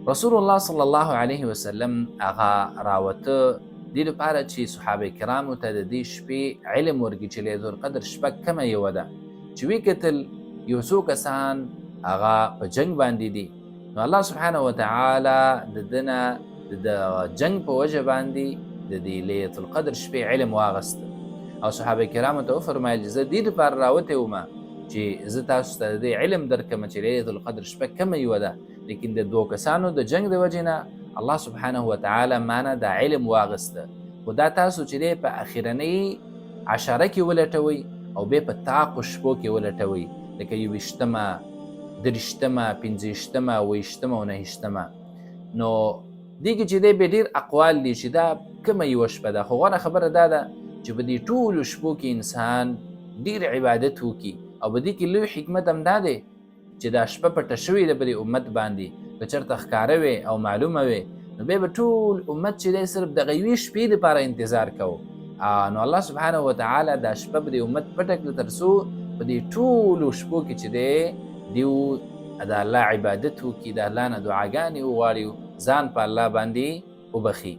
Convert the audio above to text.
رسول الله صلی الله علیه وسلم هغه راوته دې لپاره چې صحابه کرامو ته د دې شپې علم ورکړي چې لیلة القدر شپه کومه یوه ده چې ویې کتل یو څو کسان هغه په جنګ باندې دي، نو الله سبحانه وتعالی د ده نه د جنګ په وجه باندې د دې لیلة القدر شپې علم واغسته او صحابه کرامو ته وفرمایل چې زه دې لپاره راوتی ومه چې زه تاسو ته د دې علم درکړم چې لیلة القدر شپه کومه یوه ده، لیکن د دوه کسانو د جنگ د وجې نه الله سبحانه وتعالی مانه دا علم واغسته، خو دا تاسو چې دی په اخرنۍ عشره کې ولټوئ او بیا په طاقو شپو کې ولټوئ، لکه 21مه، 30مه، 50مه، 28مه او 29مه. نو دې کې چې دی بیا ډېر اقوال دي چې دا کومه یوه شپه ده، خو غوره خبره دا ده چې په دې ټولو شپو کې انسان ډېر عبادت وکړي او په دې کې لوی حکمت هم دا دی چې دا شپه پټه شوې ده په دې امت باندې، که چېرته ښکاره وې او معلومه وې نو بیا به ټول امت چې دی صرف دغه یوې شپې دپاره انتظار کوو، نو الله سبحانه وتعالی دا شپه په دې امت پټه کړه تر څو په دې ټولو شپو کې چې دی دیو د الله عبادت وکړي، د الله نه دعاګانې وغواړي، ځان په الله باندې وبخي.